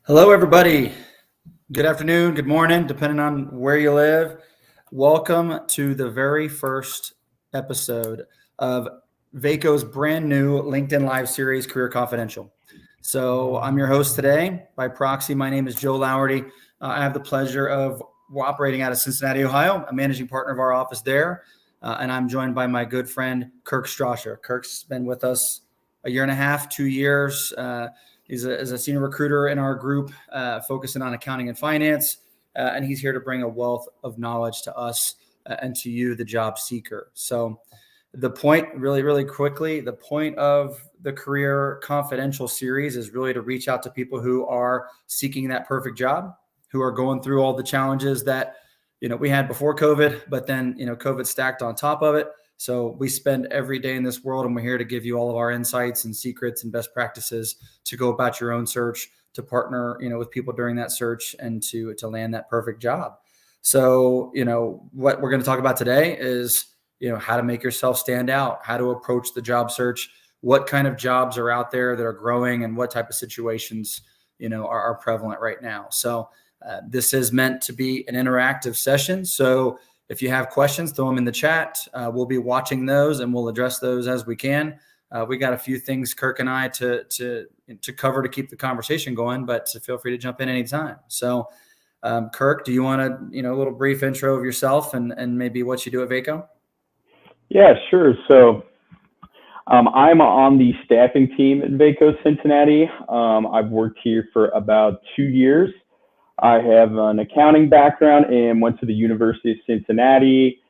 Hello, everybody. Good afternoon, good morning, depending on where you live. Welcome to the very first episode of Vaco's brand new LinkedIn Live series, Career Confidential. So I'm your host today. By proxy, my name is Joe Laugherty. I have the pleasure of operating out of Cincinnati, Ohio, a managing partner of our office there. And I'm joined by my good friend, Kirk Strasser. Kirk's been with us a year and a half, 2 years. He's a senior recruiter in our group, focusing on accounting and finance, and he's here to bring a wealth of knowledge to us and to you, the job seeker. So the point, really quickly, the point of the Career Confidential series is really to reach out to people who are seeking that perfect job, who are going through all the challenges that we had before COVID, but then COVID stacked on top of it. So we spend every day in this world, and we're here to give you all of our insights and secrets and best practices to go about your own search, to partner, with people during that search, and to land that perfect job. So, what we're going to talk about today is, how to make yourself stand out, how to approach the job search, what kind of jobs are out there that are growing, and what type of situations, are prevalent right now. So this is meant to be an interactive session. So if you have questions, throw them in the chat. We'll be watching those, and we'll address those as we can. We got a few things, Kirk and I, to cover to keep the conversation going, but feel free to jump in anytime. So, Kirk, do you want a little brief intro of yourself and maybe what you do at Vaco? Yeah, sure. So I'm on the staffing team at Vaco Cincinnati. I've worked here for about 2 years. I have an accounting background and went to the University of Cincinnati.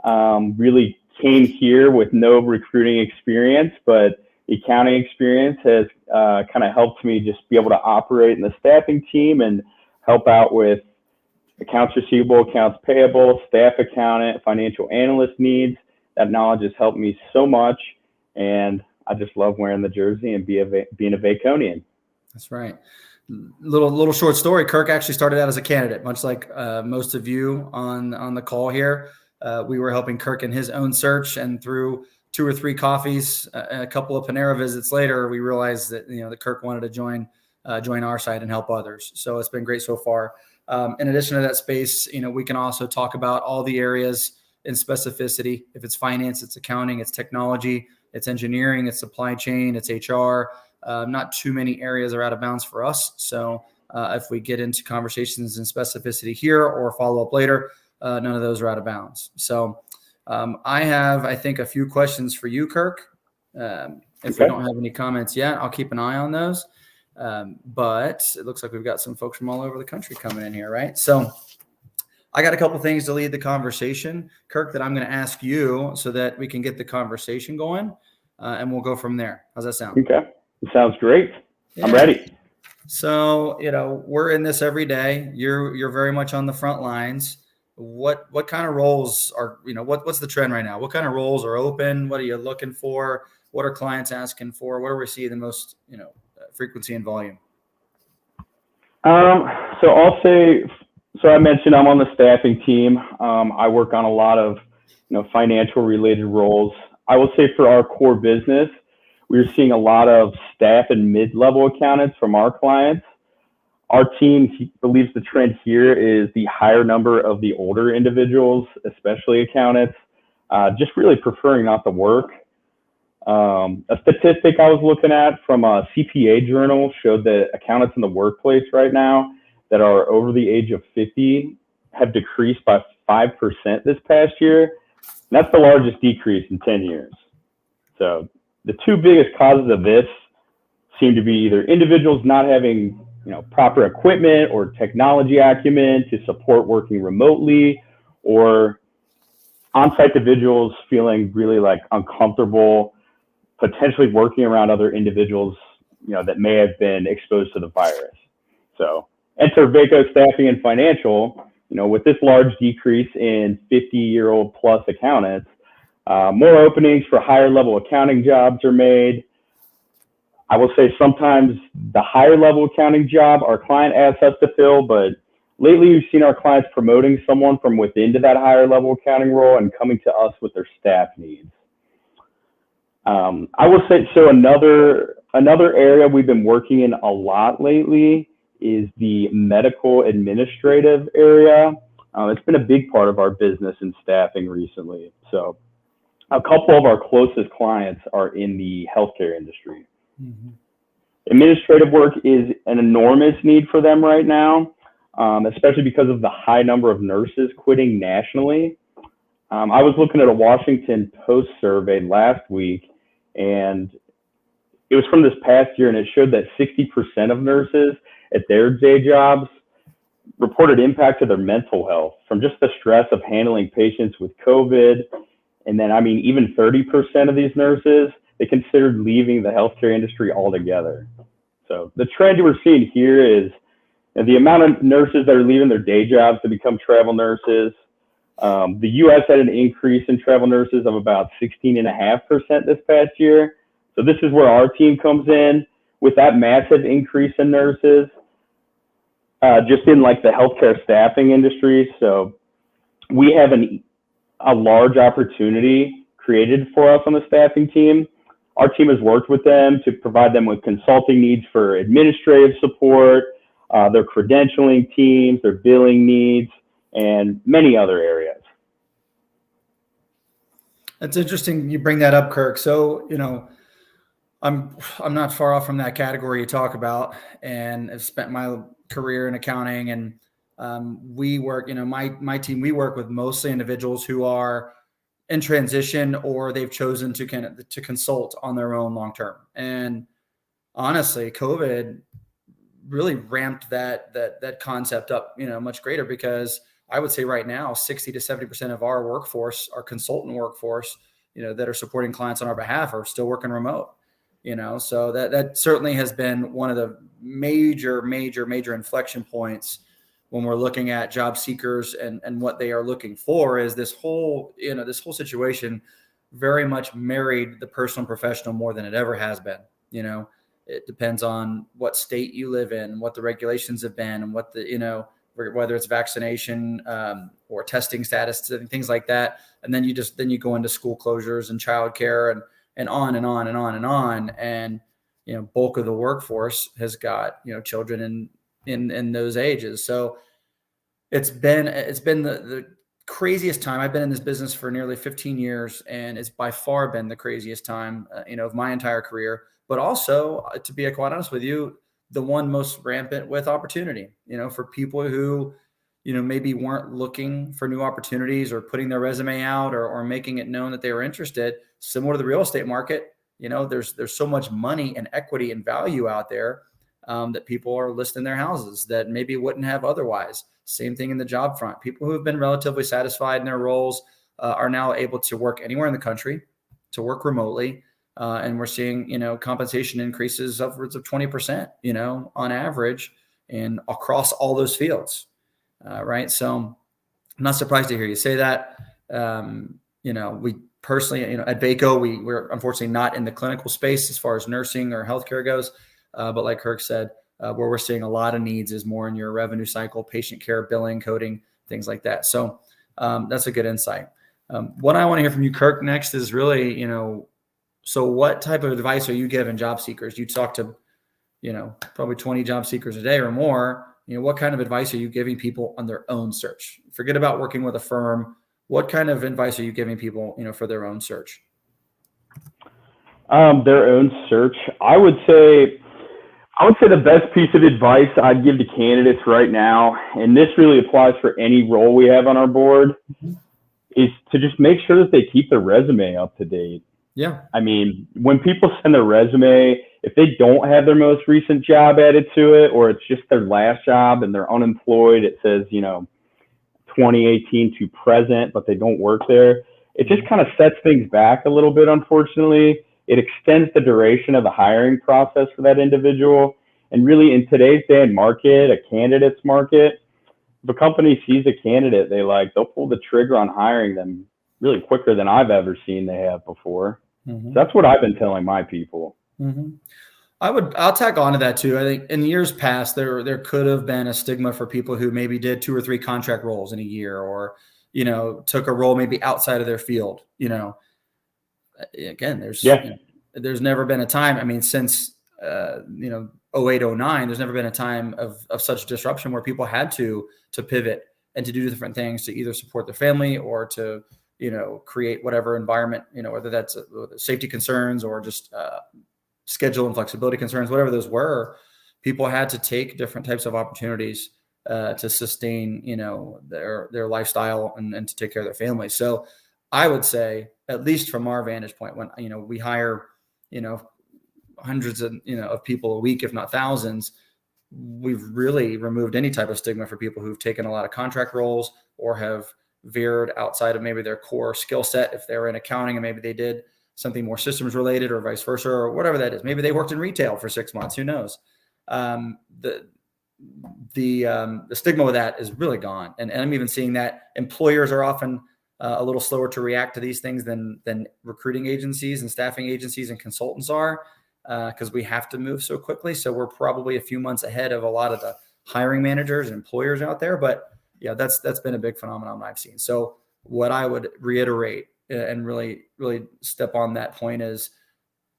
Really came here with no recruiting experience, but the accounting experience has kind of helped me just be able to operate in the staffing team and help out with accounts receivable, accounts payable, staff accountant, financial analyst needs. That knowledge has helped me so much, and I just love wearing the jersey and being a Vaconian. That's right. Little short story. Kirk actually started out as a candidate, much like most of you on the call here. We were helping Kirk in his own search, and through 2 or 3 coffees, a couple of Panera visits later, we realized that that Kirk wanted to join our side and help others. So it's been great so far. In addition to that space, we can also talk about all the areas in specificity. If it's finance, it's accounting, it's technology, it's engineering, it's supply chain, it's HR. Not too many areas are out of bounds for us. So if we get into conversations in specificity here or follow up later, none of those are out of bounds. So I have, I think, a few questions for you, Kirk. If we don't have any comments yet, I'll keep an eye on those. But it looks like we've got some folks from all over the country coming in here, right? So I got a couple things to lead the conversation, Kirk, that I'm going to ask you so that we can get the conversation going, and we'll go from there. How's that sound? Okay. Sounds great. Yeah. I'm ready. So, we're in this every day. You're very much on the front lines. What kind of roles are, what's the trend right now? What kind of roles are open? What are you looking for? What are clients asking for? What are we seeing the most, frequency and volume? So I'll say, I mentioned I'm on the staffing team. I work on a lot of, financial related roles. I will say for our core business, we're seeing a lot of staff and mid-level accountants from our clients. Our team believes the trend here is the higher number of the older individuals, especially accountants, just really preferring not to work. A statistic I was looking at from a CPA journal showed that accountants in the workplace right now that are over the age of 50 have decreased by 5% this past year. And that's the largest decrease in 10 years. So the 2 biggest causes of this seem to be either individuals not having, proper equipment or technology acumen to support working remotely, or on-site individuals feeling really uncomfortable, potentially working around other individuals, that may have been exposed to the virus. So enter Vaco Staffing and Financial, with this large decrease in 50-year-old plus accountants. More openings for higher level accounting jobs are made. I will say sometimes the higher level accounting job our client asks us to fill, but lately we've seen our clients promoting someone from within to that higher level accounting role and coming to us with their staff needs. I will say, so another area we've been working in a lot lately is the medical administrative area. It's been a big part of our business and staffing recently. So a couple of our closest clients are in the healthcare industry. Mm-hmm. Administrative work is an enormous need for them right now, especially because of the high number of nurses quitting nationally. I was looking at a Washington Post survey last week, and it was from this past year, and it showed that 60% of nurses at their day jobs reported impact to their mental health from just the stress of handling patients with COVID. And then, even 30% of these nurses, they considered leaving the healthcare industry altogether. So the trend we're seeing here is the amount of nurses that are leaving their day jobs to become travel nurses. The U.S. had an increase in travel nurses of about 16.5% this past year. So this is where our team comes in with that massive increase in nurses, just in like the healthcare staffing industry. So we have a large opportunity created for us on the staffing team. Our team has worked with them to provide them with consulting needs for administrative support, their credentialing teams, their billing needs, and many other areas. That's interesting you bring that up, Kirk. So, I'm not far off from that category you talk about, and I've spent my career in accounting, and we work, my team, we work with mostly individuals who are in transition or they've chosen to consult on their own long term. And honestly, COVID really ramped that concept up, much greater, because I would say right now, 60 to 70% of our workforce, our consultant workforce, that are supporting clients on our behalf, are still working remote. So that certainly has been one of the major inflection points when we're looking at job seekers and what they are looking for. Is this whole situation very much married the personal and professional more than it ever has been. It depends on what state you live in, what the regulations have been, and what whether it's vaccination or testing status and things like that. And then you go into school closures and childcare and on and on and on and on. And, bulk of the workforce has got, children in those ages. So it's been the craziest time. I've been in this business for nearly 15 years, and it's by far been the craziest time, of my entire career. But also, to be quite honest with you, the one most rampant with opportunity, for people who, maybe weren't looking for new opportunities or putting their resume out or making it known that they were interested. Similar to the real estate market, there's so much money and equity and value out there that people are listing their houses that maybe wouldn't have otherwise. Same thing in the job front. People who have been relatively satisfied in their roles are now able to work anywhere in the country, to work remotely. And we're seeing, compensation increases upwards of 20%, on average, and across all those fields. Right. So I'm not surprised to hear you say that. We personally, at Vaco, we're unfortunately not in the clinical space as far as nursing or healthcare goes. But like Kirk said, where we're seeing a lot of needs is more in your revenue cycle, patient care, billing, coding, things like that. So that's a good insight. What I want to hear from you, Kirk, next is really, so what type of advice are you giving job seekers? You talk to, probably 20 job seekers a day or more. What kind of advice are you giving people on their own search? Forget about working with a firm. What kind of advice are you giving people, for their own search? Their own search. I would say the best piece of advice I'd give to candidates right now, and this really applies for any role we have on our board, is to just make sure that they keep their resume up to date. Yeah. When people send their resume, if they don't have their most recent job added to it, or it's just their last job and they're unemployed, it says, 2018 to present, but they don't work there, it just kind of sets things back a little bit, unfortunately. It extends the duration of the hiring process for that individual. And really, in today's day and market, a candidate's market, if a company sees a candidate they like, they'll pull the trigger on hiring them really quicker than I've ever seen they have before. Mm-hmm. So that's what I've been telling my people. Mm-hmm. I'll tack on to that too. I think in years past, there could have been a stigma for people who maybe did 2 or 3 contract roles in a year, or, took a role maybe outside of their field. Again, there's never been a time. Since, 08, 09, there's never been a time of such disruption where people had to pivot and to do different things to either support their family or to, create whatever environment, whether that's safety concerns or just schedule and flexibility concerns, whatever those were. People had to take different types of opportunities to sustain, their lifestyle and to take care of their family. So I would say, at least from our vantage point, when, we hire, hundreds of people a week, if not thousands, we've really removed any type of stigma for people who've taken a lot of contract roles or have veered outside of maybe their core skill set. If they're in accounting and maybe they did something more systems related or vice versa, or whatever that is, maybe they worked in retail for 6 months, who knows? The stigma with that is really gone. And I'm even seeing that employers are often a little slower to react to these things than recruiting agencies and staffing agencies and consultants are, because we have to move so quickly. So we're probably a few months ahead of a lot of the hiring managers and employers out there. But yeah, that's been a big phenomenon I've seen. So what I would reiterate and really, really step on that point is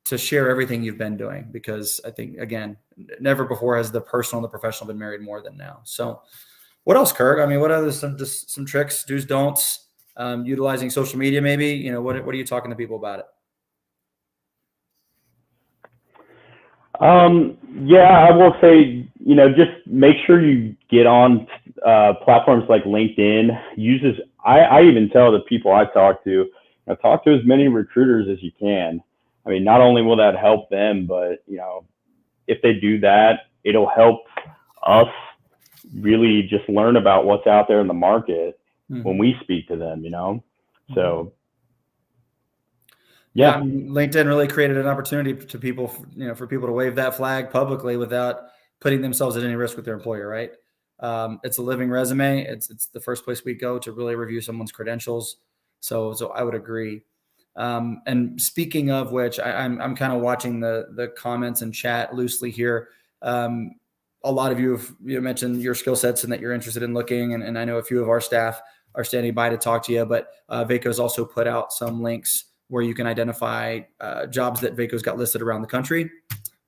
to share everything you've been doing, because I think, again, never before has the personal and the professional been married more than now. So what else, Kirk? I mean, what are some tricks, do's, don'ts, utilizing social media, maybe, what are you talking to people about it? Yeah, I will say, just make sure you get on platforms like LinkedIn. I even tell the people I talk to, talk to as many recruiters as you can. I mean, not only will that help them, but, if they do that, it'll help us really just learn about what's out there in the market when we speak to them, So, yeah, I mean, LinkedIn really created an opportunity to people, for people to wave that flag publicly without putting themselves at any risk with their employer, right? It's a living resume. It's the first place we go to really review someone's credentials. So I would agree. And speaking of which, I'm kind of watching the comments and chat loosely here. A lot of you have mentioned your skill sets and that you're interested in looking, and I know a few of our staff are standing by to talk to you. But Vaco's also put out some links where you can identify jobs that Vaco's got listed around the country,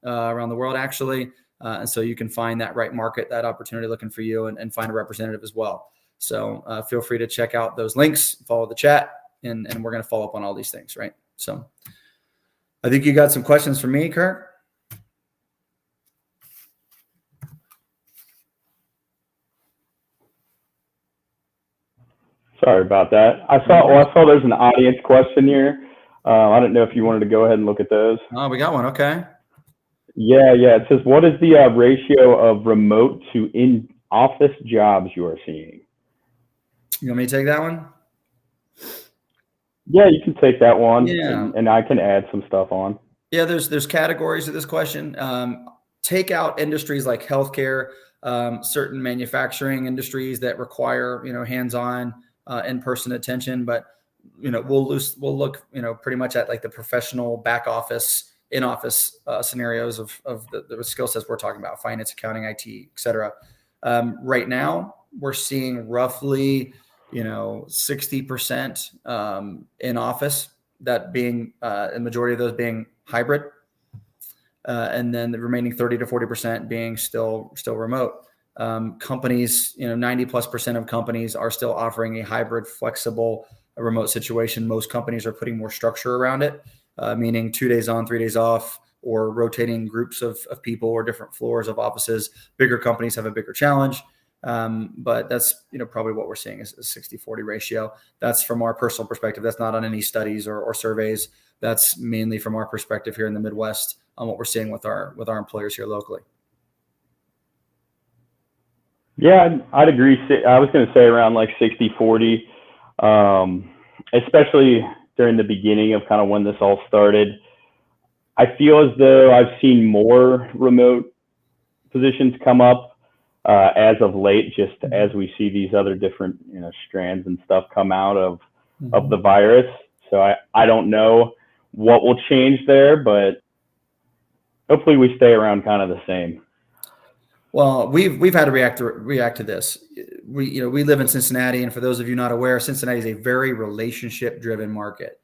around the world, actually. And so you can find that right market, that opportunity looking for you, and find a representative as well. So feel free to check out those links, follow the chat, and we're going to follow up on all these things, right? So I think you got some questions for me, Kirk. Sorry about that. I saw there's an audience question here. I don't know if you wanted to go ahead and look at those. Oh, we got one. Okay. Yeah. It says, what is the ratio of remote to in-office jobs you are seeing? You want me to take that one? Yeah, you can take that one. Yeah. And I can add some stuff on. Yeah, there's categories to this question. Take out industries like healthcare, certain manufacturing industries that require, hands-on, in-person attention. But, we'll look, pretty much at like the professional back office, in-office scenarios of the skill sets we're talking about: finance, accounting, IT, et cetera. Right now, we're seeing roughly, 60% in office, that being the majority of those being hybrid, and then the remaining 30 to 40% being still remote. Companies, 90+% of companies are still offering a hybrid, flexible, remote situation. Most companies are putting more structure around it, meaning 2 days on, 3 days off, or rotating groups of people or different floors of offices. Bigger companies have a bigger challenge. But that's, probably what we're seeing is a 60-40 ratio. That's from our personal perspective. That's not on any studies or surveys. That's mainly from our perspective here in the Midwest on what we're seeing with our employers here locally. Yeah, I'd agree. I was going to say around like 60-40, especially during the beginning of kind of when this all started. I feel as though I've seen more remote positions come up as of late, just as we see these other different, strands and stuff come out of the virus. So I don't know what will change there, but hopefully we stay around kind of the same. Well, we've had to react to this. We live in Cincinnati, and for those of you not aware, Cincinnati is a very relationship driven market.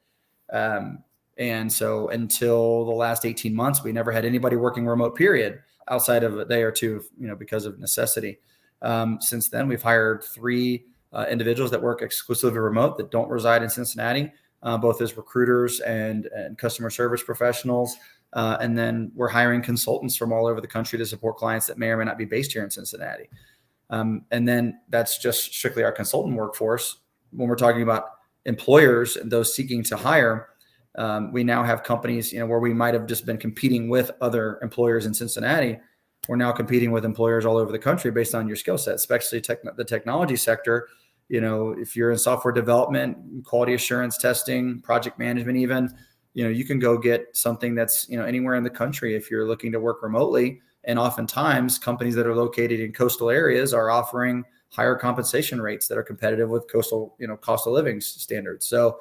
And so until the last 18 months, we never had anybody working remote, period. outside of a day or two, because of necessity. Since then, we've hired 3 individuals that work exclusively remote that don't reside in Cincinnati, both as recruiters and customer service professionals. And then we're hiring consultants from all over the country to support clients that may or may not be based here in Cincinnati. And then that's just strictly our consultant workforce. When we're talking about employers and those seeking to hire, we now have companies, where we might have just been competing with other employers in Cincinnati. We're now competing with employers all over the country based on your skill set, especially the technology sector. If you're in software development, quality assurance testing, project management, even, you can go get something that's, anywhere in the country if you're looking to work remotely. And oftentimes companies that are located in coastal areas are offering higher compensation rates that are competitive with coastal, cost of living standards. So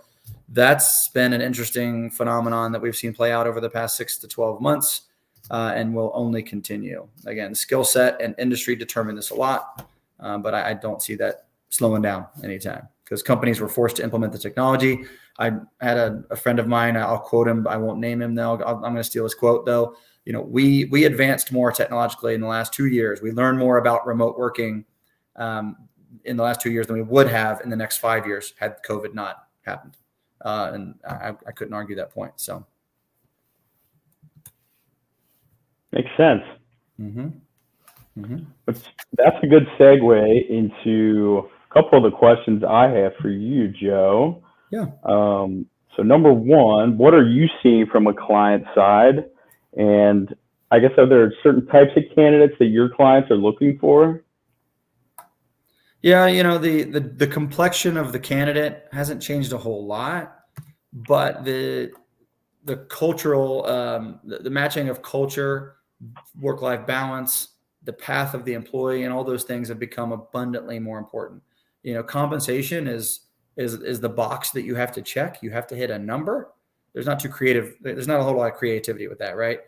that's been an interesting phenomenon that we've seen play out over the past 6 to 12 months, and will only continue. Again, skill set and industry determine this a lot, but I don't see that slowing down anytime, because companies were forced to implement the technology. I had a friend of mine, I'll quote him, I won't name him though. I'm going to steal his quote though. We advanced more technologically in the last 2 years. We learned more about remote working in the last 2 years than we would have in the next 5 years had COVID not happened. And I couldn't argue that point. So. Makes sense. Mm-hmm. Mm-hmm. That's a good segue into a couple of the questions I have for you, Joe. Yeah. So number one, what are you seeing from a client side? And I guess, are there certain types of candidates that your clients are looking for? Yeah, the complexion of the candidate hasn't changed a whole lot, but the cultural, the matching of culture, work-life balance, the path of the employee, and all those things have become abundantly more important. Compensation is the box that you have to check. You have to hit a number. There's not a whole lot of creativity with that, right?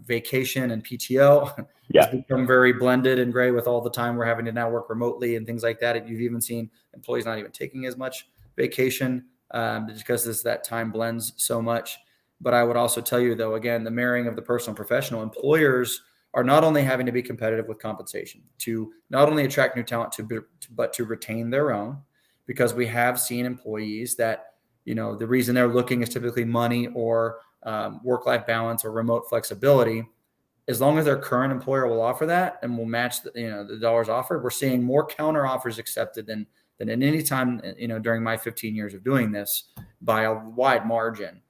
Vacation and PTO has become very blended and gray with all the time we're having to now work remotely and things like that. You've even seen employees not even taking as much vacation because that time blends so much. But I would also tell you, though, again, the marrying of the personal and professional, employers are not only having to be competitive with compensation to not only attract new talent, but to retain their own, because we have seen employees that, the reason they're looking is typically money or work-life balance or remote flexibility. As long as their current employer will offer that and will match the dollars offered, we're seeing more counter offers accepted than at any time, during my 15 years of doing this by a wide margin.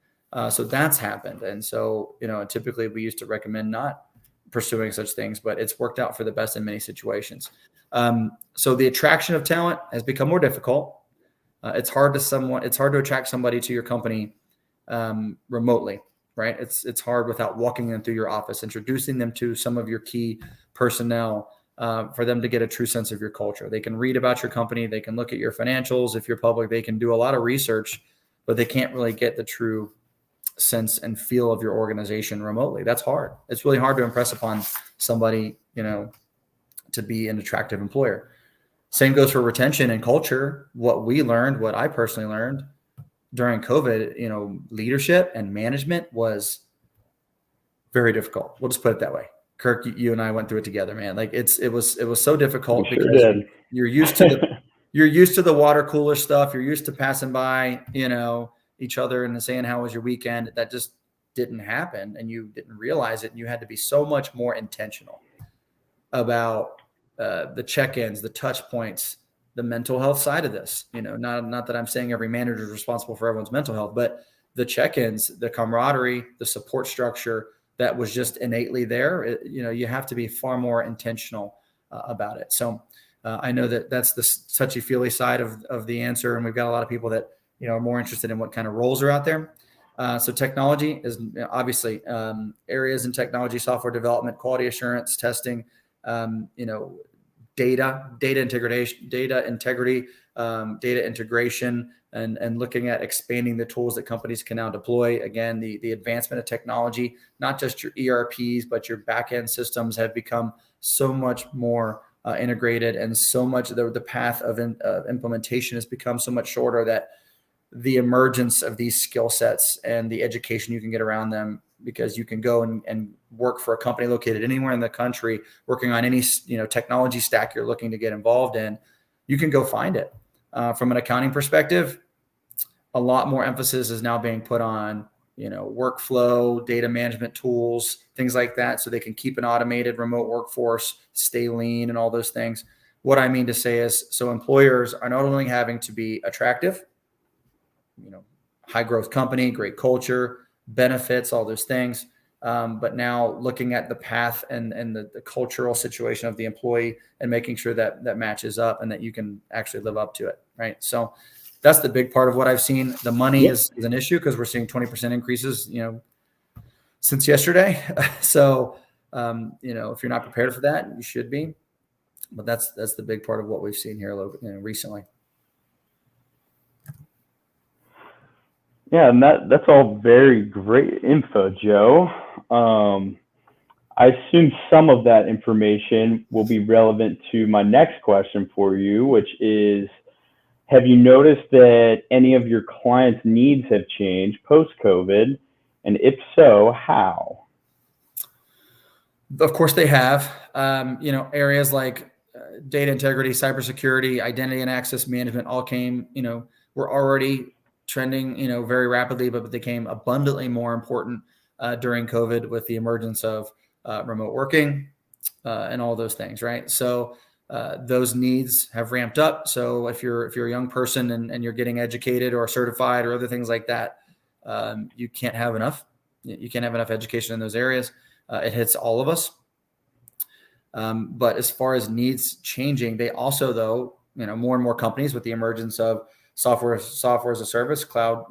So that's happened. And so, typically we used to recommend not pursuing such things, but it's worked out for the best in many situations. So the attraction of talent has become more difficult. It's hard to attract somebody to your company remotely, right? It's hard without walking them through your office, introducing them to some of your key personnel, for them to get a true sense of your culture. They can read about your company. They can look at your financials. If you're public, they can do a lot of research, but they can't really get the true sense and feel of your organization remotely. That's hard. It's really hard to impress upon somebody, to be an attractive employer. Same goes for retention and culture. What I personally learned during COVID, leadership and management was very difficult. We'll just put it that way. Kirk, you and I went through it together, man. Like it was so difficult because you're used to the water cooler stuff. You're used to passing by, each other and saying, how was your weekend? That just didn't happen. And you didn't realize it. And you had to be so much more intentional about the check-ins, the touch points, the mental health side of this. Not that I'm saying every manager is responsible for everyone's mental health, but the check-ins, the camaraderie, the support structure that was just innately there. You have to be far more intentional about it. So I know that's the touchy-feely side of the answer. And we've got a lot of people that, are more interested in what kind of roles are out there. So technology is obviously areas in technology, software development, quality assurance, testing, data integration, data integration, and looking at expanding the tools that companies can now deploy. Again, the advancement of technology, not just your ERPs, but your back-end systems have become so much more integrated, and so much the path of implementation has become so much shorter that the emergence of these skill sets and the education you can get around them because you can go and work for a company located anywhere in the country, working on any, technology stack you're looking to get involved in. You can go find it. From an accounting perspective, a lot more emphasis is now being put on, workflow, data management tools, things like that, so they can keep an automated remote workforce, stay lean, and all those things. What I mean to say is, so employers are not only having to be attractive, high growth company, great culture, benefits, all those things, but now looking at the path and the cultural situation of the employee and making sure that matches up and that you can actually live up to it, right? So that's the big part of what I've seen. The money is an issue because we're seeing 20% increases, since yesterday. So, if you're not prepared for that, you should be. But that's the big part of what we've seen here recently. Yeah, and that's all very great info, Joe. I assume some of that information will be relevant to my next question for you, which is, have you noticed that any of your clients' needs have changed post-COVID? And if so, how? Of course they have. Areas like data integrity, cybersecurity, identity and access management all came, were already trending, very rapidly, but became abundantly more important during COVID with the emergence of remote working and all those things, right? So those needs have ramped up. So if you're a young person and you're getting educated or certified or other things like that, you can't have enough. You can't have enough education in those areas. It hits all of us. But as far as needs changing, they also, though, more and more companies with the emergence of software as a service, cloud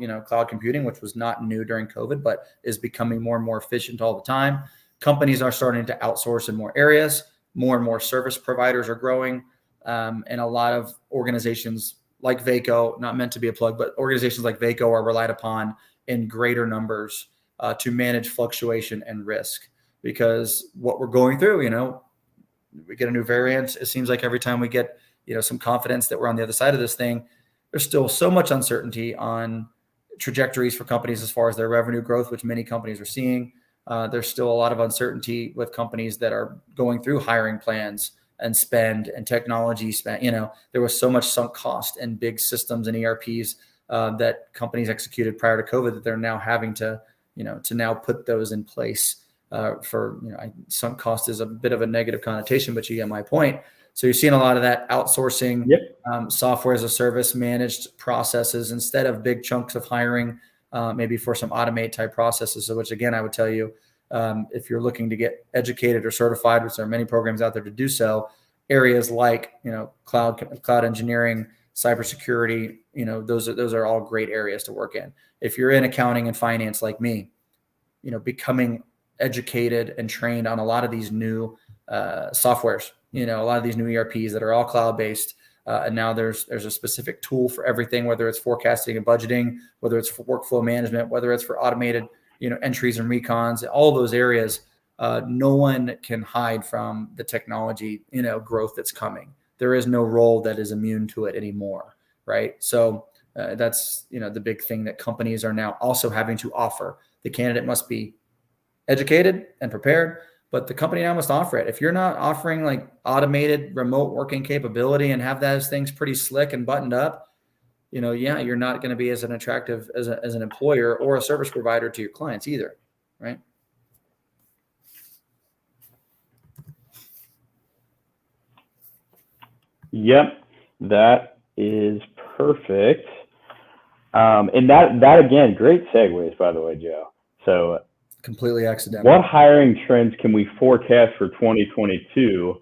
computing, which was not new during COVID, but is becoming more and more efficient all the time. Companies are starting to outsource in more areas. More and more service providers are growing. And a lot of organizations like Vaco, not meant to be a plug, but organizations like Vaco are relied upon in greater numbers to manage fluctuation and risk. Because what we're going through, we get a new variant. It seems like every time we get, some confidence that we're on the other side of this thing, there's still so much uncertainty on trajectories for companies as far as their revenue growth, which many companies are seeing. There's still a lot of uncertainty with companies that are going through hiring plans and spend and technology spend. There was so much sunk cost in big systems and ERPs that companies executed prior to COVID that they're now having to now put those in place for, sunk cost is a bit of a negative connotation, but you get my point. So you're seeing a lot of that outsourcing, software as a service, managed processes instead of big chunks of hiring, maybe for some automate type processes. So which again, I would tell you, if you're looking to get educated or certified, which there are many programs out there to do so, areas like, cloud engineering, cybersecurity, those are all great areas to work in. If you're in accounting and finance like me, becoming educated and trained on a lot of these new softwares, a lot of these new ERPs that are all cloud-based. And now there's a specific tool for everything, whether it's forecasting and budgeting, whether it's for workflow management, whether it's for automated, entries and recons, all those areas. No one can hide from the technology, growth that's coming. There is no role that is immune to it anymore, right? So that's, the big thing that companies are now also having to offer. The candidate must be educated and prepared, but the company now must offer it. If you're not offering like automated remote working capability and have those things pretty slick and buttoned up, you're not going to be as an attractive as an employer or a service provider to your clients either, right? Yep, that is perfect. And that again, great segues, by the way, Joe. So completely accidental. What hiring trends can we forecast for 2022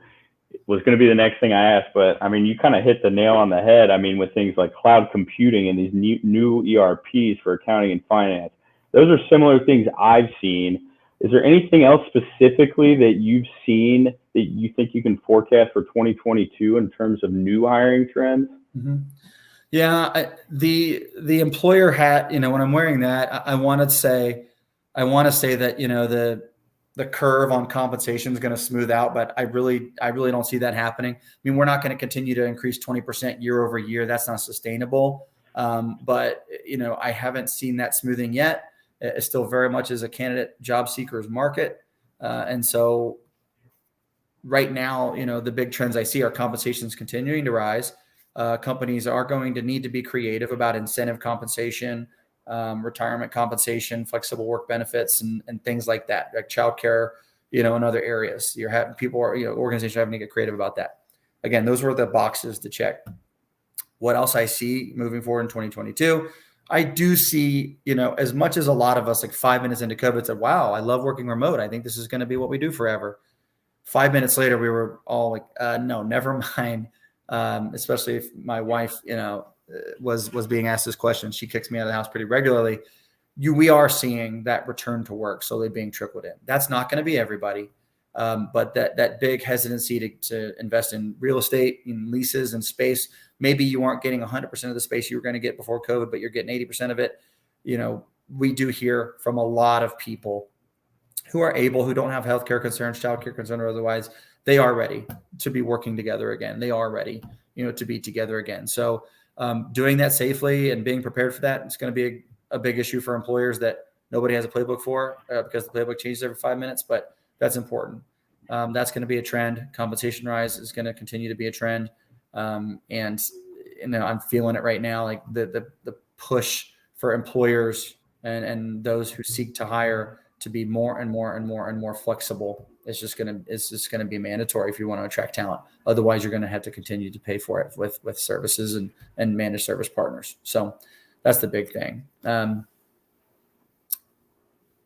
was going to be the next thing I asked, but I mean, you kind of hit the nail on the head. I mean, with things like cloud computing and these new ERPs for accounting and finance, those are similar things I've seen. Is there anything else specifically that you've seen that you think you can forecast for 2022 in terms of new hiring trends? Mm-hmm. Yeah, the employer hat, when I'm wearing that, I want to say that, the curve on compensation is going to smooth out, but I really don't see that happening. I mean, we're not going to continue to increase 20% year over year. That's not sustainable. But I haven't seen that smoothing yet. It still very much is a candidate job seekers market. And so right now, the big trends I see are compensations continuing to rise. Companies are going to need to be creative about incentive compensation, retirement compensation, flexible work benefits, and things like that, like childcare, in other areas. You're having people are, organizations are having to get creative about that. Again, those were the boxes to check. What else I see moving forward in 2022? I do see, as much as a lot of us, like 5 minutes into COVID, said, wow, I love working remote. I think this is going to be what we do forever. 5 minutes later, we were all like, no, never mind. Especially if my wife, was being asked this question. She kicks me out of the house pretty regularly. We are seeing that return to work slowly being trickled in. That's not going to be everybody. But that big hesitancy to invest in real estate, in leases and space. Maybe you aren't getting 100% of the space you were going to get before COVID, but you're getting 80% of it. We do hear from a lot of people who don't have healthcare concerns, childcare concerns, or otherwise. They are ready to be working together again. They are ready, to be together again. So doing that safely and being prepared for that, it's going to be a big issue for employers that nobody has a playbook for because the playbook changes every 5 minutes, but that's important. That's going to be a trend. Compensation rise is going to continue to be a trend. And I'm feeling it right now, like the push for employers and those who seek to hire to be more and more and more and more flexible. It's just going to be mandatory if you want to attract talent. Otherwise, you're going to have to continue to pay for it with services and managed service partners. So that's the big thing.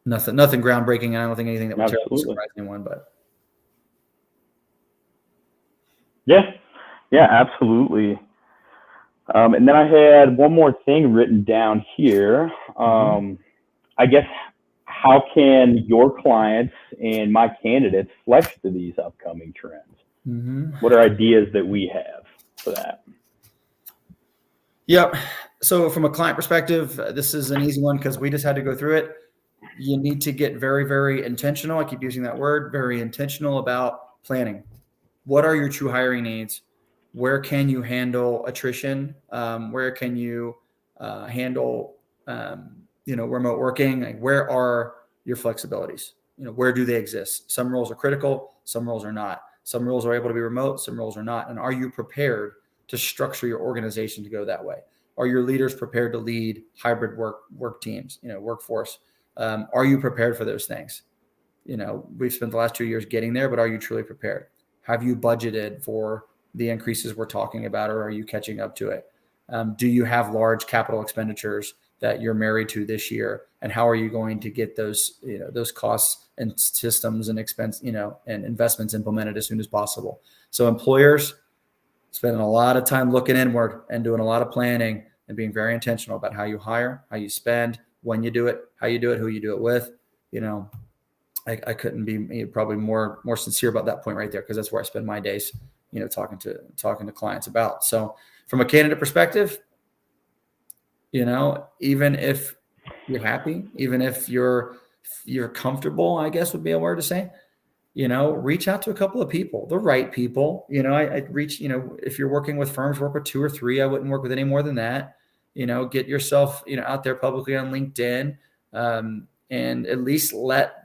Nothing groundbreaking. And I don't think anything that would terribly surprise anyone, but. Yeah, absolutely. And then I had one more thing written down here. I guess, how can your clients and my candidates flex to these upcoming trends? What are ideas that we have for that? Yep. So from a client perspective, this is an easy one because we just had to go through it. You need to get very, very intentional. I keep using that word, very intentional about planning. What are your true hiring needs? Where can you handle attrition? Where can you handle, remote working? Like, where are your flexibilities? Where do they exist? Some roles are critical. Some roles are not. Some roles are able to be remote. Some roles are not. And are you prepared to structure your organization to go that way? Are your leaders prepared to lead hybrid work teams, workforce? Are you prepared for those things? We've spent the last 2 years getting there, but are you truly prepared? Have you budgeted for the increases we're talking about, or are you catching up to it? Do you have large capital expenditures that you're married to this year? And how are you going to get those costs and systems and expense, and investments implemented as soon as possible? So employers spending a lot of time looking inward and doing a lot of planning and being very intentional about how you hire, how you spend, when you do it, how you do it, who you do it with. I couldn't be probably more sincere about that point right there, because that's where I spend my days, talking to clients about. So from a candidate perspective, even if you're happy, even if you're comfortable, I guess would be a word to say, reach out to a couple of people, the right people. I reach, if you're working with firms, work with 2 or 3. I wouldn't work with any more than that. Get yourself, out there publicly on LinkedIn, and at least let,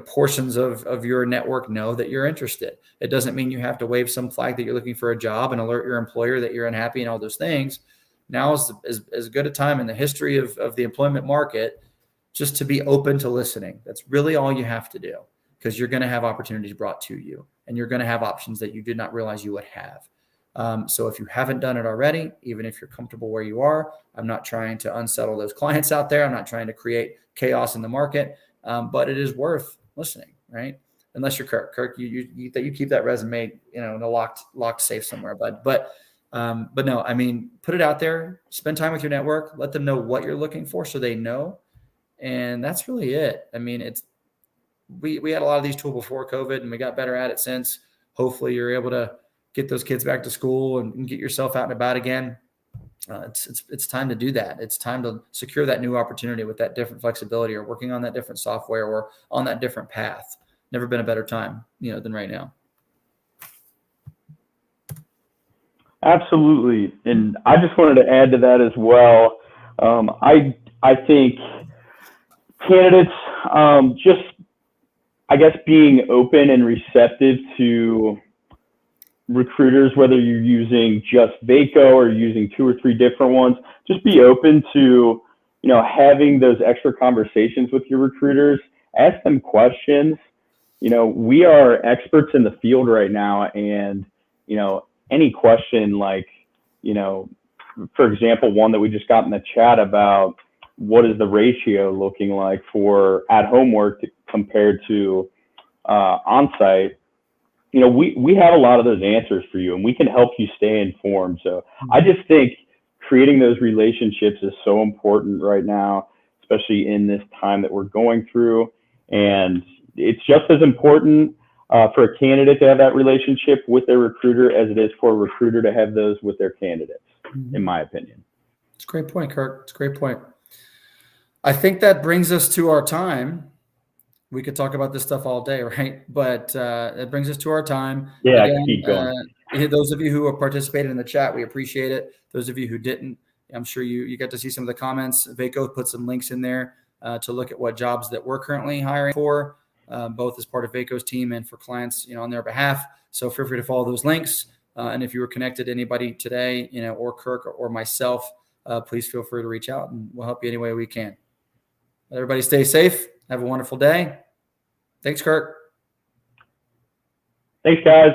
portions of your network know that you're interested. It doesn't mean you have to wave some flag that you're looking for a job and alert your employer that you're unhappy and all those things. Now is as good a time in the history of the employment market just to be open to listening. That's really all you have to do, because you're going to have opportunities brought to you, and you're going to have options that you did not realize you would have. So if you haven't done it already, even if you're comfortable where you are, I'm not trying to unsettle those clients out there. I'm not trying to create chaos in the market, but it is worth listening, right? Unless you're Kirk. Kirk, you keep that resume, in a locked safe somewhere, bud. But no, I mean, put it out there, spend time with your network, let them know what you're looking for so they know. And that's really it. I mean, we had a lot of these tools before COVID, and we got better at it since. Hopefully you're able to get those kids back to school and get yourself out and about again. It's time to do that. It's time to secure that new opportunity with that different flexibility, or working on that different software, or on that different path. Never been a better time, than right now. Absolutely. And I just wanted to add to that as well. I think candidates, just, I guess, being open and receptive to recruiters, whether you're using just Vaco or using 2 or 3 different ones, just be open to, having those extra conversations with your recruiters. Ask them questions. We are experts in the field right now, and, any question like, for example, one that we just got in the chat about what is the ratio looking like for at-home work compared to on-site, we have a lot of those answers for you, and we can help you stay informed. So I just think creating those relationships is so important right now, especially in this time that we're going through. And it's just as important for a candidate to have that relationship with their recruiter as it is for a recruiter to have those with their candidates, in my opinion. It's a great point, Kirk. It's a great point. I think that brings us to our time. We could talk about this stuff all day, right? But it brings us to our time. Yeah, Again, keep going. Those of you who have participated in the chat, we appreciate it. Those of you who didn't, I'm sure you got to see some of the comments. Vaco put some links in there to look at what jobs that we're currently hiring for, both as part of Vaco's team and for clients, on their behalf. So feel free to follow those links. And if you were connected to anybody today, or Kirk or myself, please feel free to reach out, and we'll help you any way we can. Everybody stay safe. Have a wonderful day. Thanks, Kirk. Thanks, guys.